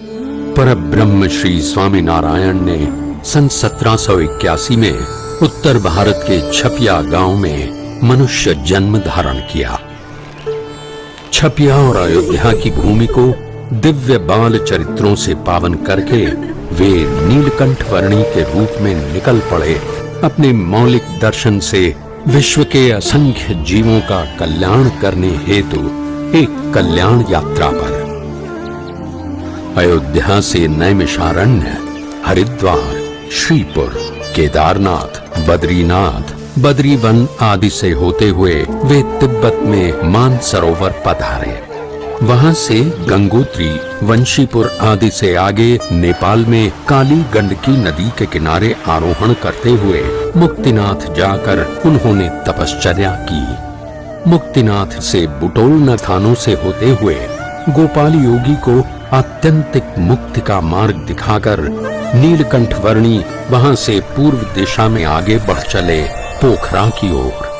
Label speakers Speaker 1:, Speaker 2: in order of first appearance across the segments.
Speaker 1: परब्रह्म श्री स्वामीनारायण ने सन 1781 में उत्तर भारत के छपिया गांव में मनुष्य जन्म धारण किया। छपिया और अयोध्या की भूमि को दिव्य बाल चरित्रों से पावन करके वे नीलकंठ वर्णी के रूप में निकल पड़े अपने मौलिक दर्शन से विश्व के असंख्य जीवों का कल्याण करने हेतु एक कल्याण यात्रा पर। अयोध्या से नैमिषारण्य, हरिद्वार, श्रीपुर, केदारनाथ, बद्रीनाथ, बद्रीवन आदि से होते हुए वे तिब्बत में मानसरोवर पधारे। वहां से गंगोत्री, वंशीपुर आदि से आगे नेपाल में काली गंडकी नदी के किनारे आरोहण करते हुए मुक्तिनाथ जाकर उन्होंने तपश्चर्या की। मुक्तिनाथ से बुटोल नथानों से होते हुए गोपाल योगी को आत्यंतिक मुक्ति का मार्ग दिखाकर नीलकंठ वर्णी वहां से पूर्व दिशा में आगे बढ़ चले पोखरा की ओर।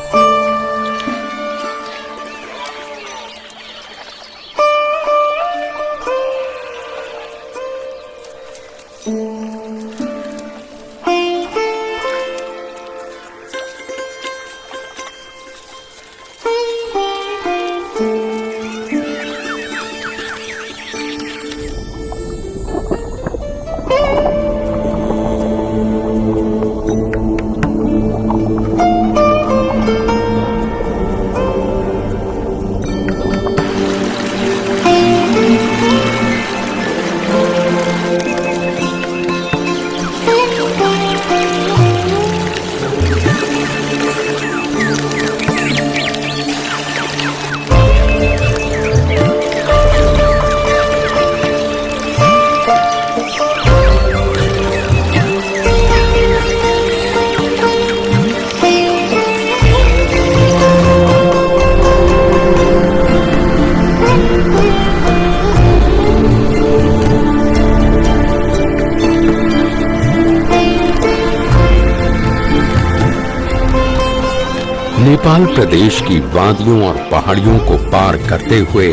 Speaker 1: नेपाल प्रदेश की वादियों और पहाड़ियों को पार करते हुए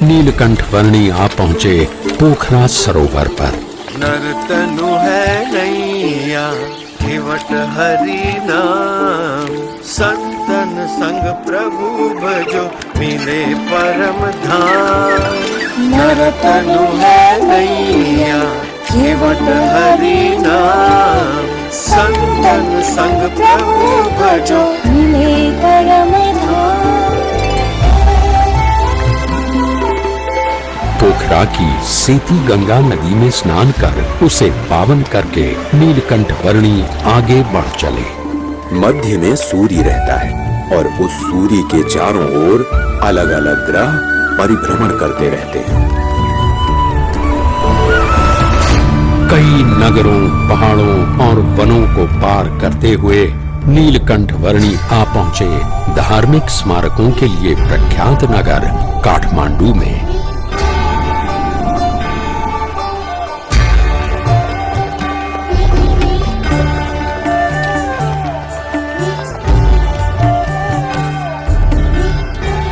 Speaker 1: नीलकंठ वर्णी आ पहुंचे पोखरा सरोवर पर।
Speaker 2: नरतनु है नैया केवट हरि नाम, संतन संग प्रभु भजो मिले परम धाम। नरतनु है नैया केवट हरि नाम, संतन संग प्रभु भजो मिले परम धाम।
Speaker 1: पोखरा की सेती गंगा नदी में स्नान कर उसे पावन करके नीलकंठ वर्णी आगे बढ़ चले।
Speaker 3: मध्य में सूर्य रहता है और उस सूर्य के चारों ओर अलग अलग ग्रह परिभ्रमण करते रहते हैं।
Speaker 1: कई नगरों, पहाड़ों और वनों को पार करते हुए नीलकंठ वर्णी आ पहुंचे धार्मिक स्मारकों के लिए प्रख्यात नगर काठमांडू में।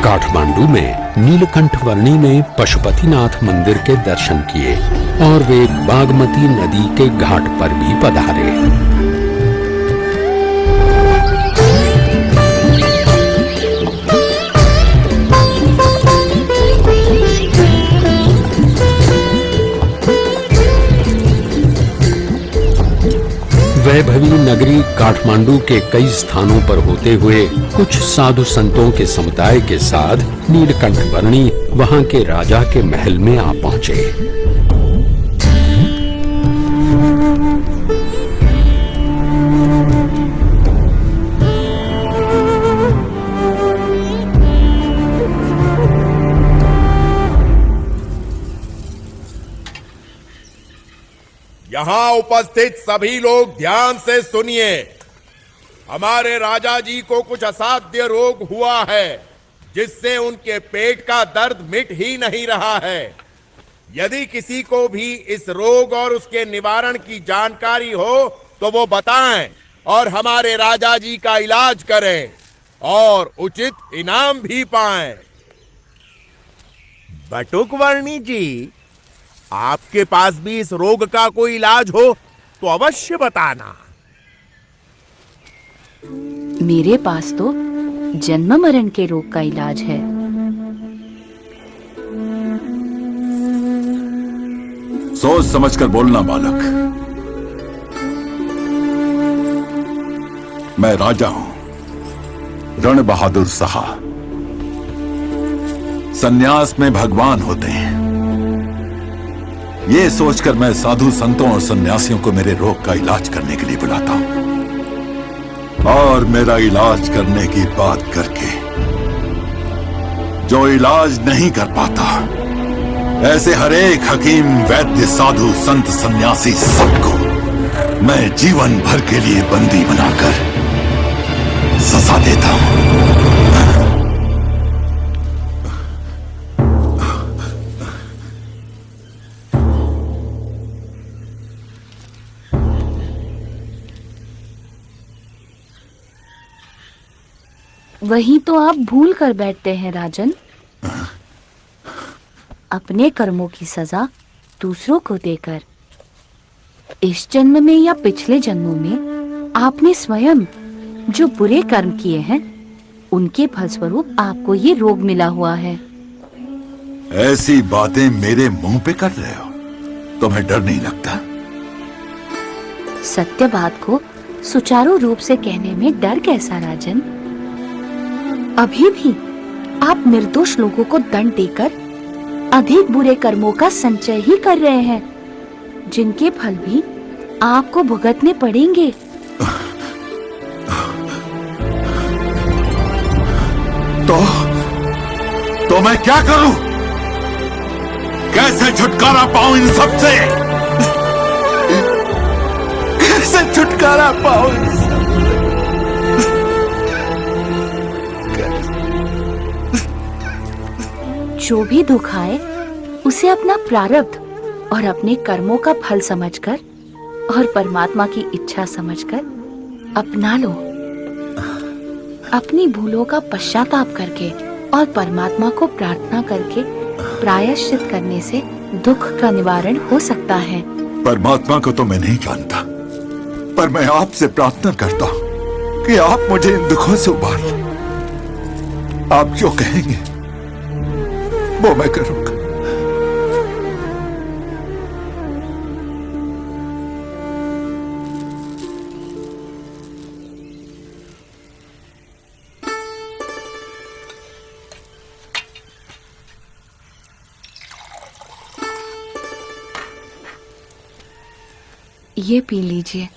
Speaker 1: काठमांडू में नीलकंठ वर्णी ने पशुपतिनाथ मंदिर के दर्शन किए और वे बागमती नदी के घाट पर भी पधारे। वैभवी नगरी काठमांडू के कई स्थानों पर होते हुए कुछ साधु संतों के समुदाय के साथ नीलकंठ वर्णी वहां के राजा के महल में आ पहुंचे।
Speaker 4: यहाँ उपस्थित सभी लोग ध्यान से सुनिए। हमारे राजा जी को कुछ असाध्य रोग हुआ है जिससे उनके पेट का दर्द मिट ही नहीं रहा है। यदि किसी को भी इस रोग और उसके निवारण की जानकारी हो तो वो बताएं और हमारे राजा जी का इलाज करें और उचित इनाम भी पाएं।
Speaker 2: बटुक वर्णी जी,
Speaker 4: आपके पास भी इस रोग का कोई इलाज हो तो अवश्य बताना।
Speaker 5: मेरे पास तो जन्म मरण के रोग का इलाज है।
Speaker 6: सोच समझकर बोलना बालक। मैं राजा हूं, रण बहादुर साहा। सन्यास में भगवान होते हैं। ये सोचकर मैं साधु संतों और सन्यासियों को मेरे रोग का इलाज करने के लिए बुलाता हूं। और मेरा इलाज करने की बात करके जो इलाज नहीं कर पाता, ऐसे हर एक हकीम, वैद्य, साधु, संत, सन्यासी सबको मैं जीवन भर के लिए बंदी बनाकर सजा देता हूं।
Speaker 5: वही तो आप भूल कर बैठते हैं राजन। अपने कर्मों की सजा दूसरों को देकर। इस जन्म में या पिछले जन्मों में आपने स्वयं जो बुरे कर्म किए हैं, उनके फलस्वरूप आपको ये रोग मिला हुआ है।
Speaker 6: ऐसी बातें मेरे मुंह पे कर रहे हो, तुम्हें डर नहीं लगता?
Speaker 5: सत्य बात को सुचारू रूप से कहने में डर कैसा राजन? अभी भी आप निर्दोष लोगों को दंड देकर अधिक बुरे कर्मों का संचय ही कर रहे हैं, जिनके फल भी आपको भुगतने पड़ेंगे।
Speaker 6: तो मैं क्या करूं? कैसे छुटकारा पाऊं इन सब से? कैसे छुटकारा पाऊं इन सब?
Speaker 5: जो भी दुख आए उसे अपना प्रारब्ध और अपने कर्मों का फल समझकर और परमात्मा की इच्छा समझकर अपना लो। अपनी भूलों का पश्चाताप करके और परमात्मा को प्रार्थना करके प्रायश्चित करने से दुख का निवारण हो सकता है।
Speaker 6: परमात्मा को तो मैं नहीं जानता, पर मैं आपसे प्रार्थना करता हूं कि आप मुझे इन दुखों से उबार लें। आप जो कहेंगे वो मैं करूंगा।
Speaker 5: ये पी लीजिए।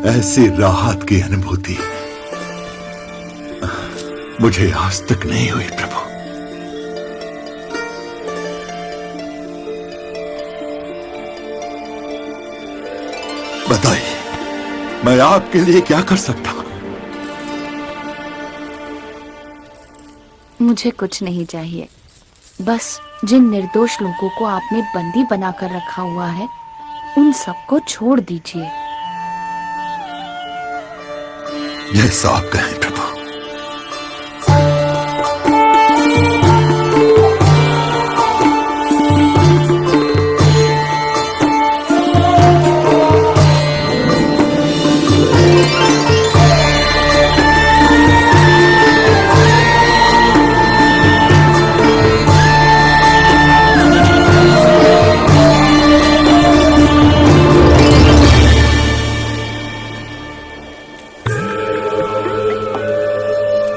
Speaker 6: ऐसी राहत की अनुभूति मुझे आज तक नहीं हुई प्रभु। बताइए, मैं आपके लिए क्या कर सकता हूं?
Speaker 5: मुझे कुछ नहीं चाहिए, बस जिन निर्दोष लोगों को आपने बंदी बनाकर रखा हुआ है, उन सबको छोड़ दीजिए।
Speaker 6: यह साफ कहें प्रभु।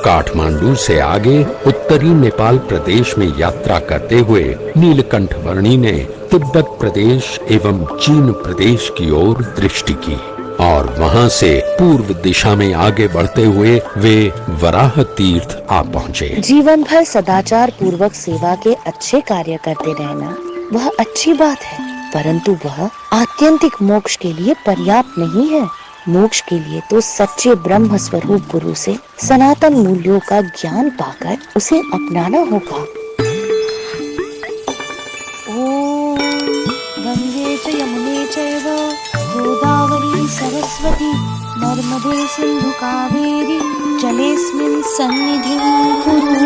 Speaker 1: काठमांडू से आगे उत्तरी नेपाल प्रदेश में यात्रा करते हुए नीलकंठ वर्णी ने तिब्बत प्रदेश एवं चीन प्रदेश की ओर दृष्टि की और वहां से पूर्व दिशा में आगे बढ़ते हुए वे वराह तीर्थ आ पहुँचे।
Speaker 5: जीवन भर सदाचार पूर्वक सेवा के अच्छे कार्य करते रहना वह अच्छी बात है, परंतु वह आत्यंतिक मोक्ष के लिए पर्याप्त नहीं है। मोक्ष के लिए तो सच्चे ब्रह्म स्वरूप गुरु से सनातन मूल्यों का ज्ञान पाकर उसे अपनाना होगा। ओम गंगे च यमुने चैव गोदावरी सरस्वती नर्मदे सिंधु कावेरी जलेस्मिन् सन्निधिं कुरु।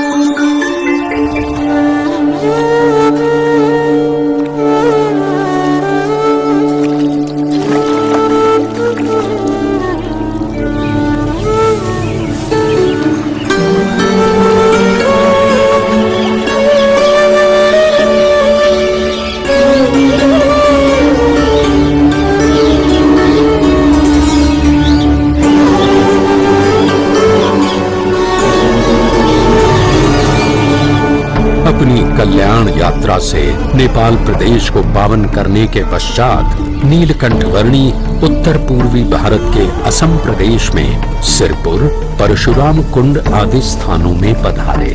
Speaker 1: अपनी कल्याण यात्रा से नेपाल प्रदेश को पावन करने के पश्चात नीलकंठ वर्णी उत्तर पूर्वी भारत के असम प्रदेश में सिरपुर, परशुराम कुंड आदि स्थानों में पधारे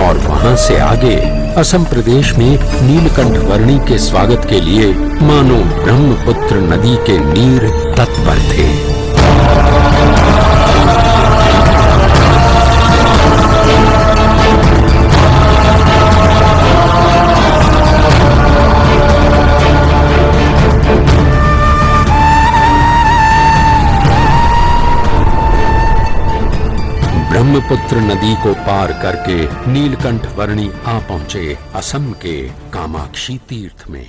Speaker 1: और वहां से आगे असम प्रदेश में नीलकंठ वर्णी के स्वागत के लिए मानो ब्रह्मपुत्र नदी के नीर तत्पर थे। ब्रह्मपुत्र नदी को पार करके नीलकंठ वर्णी आ पहुंचे असम के कामाक्षी तीर्थ में।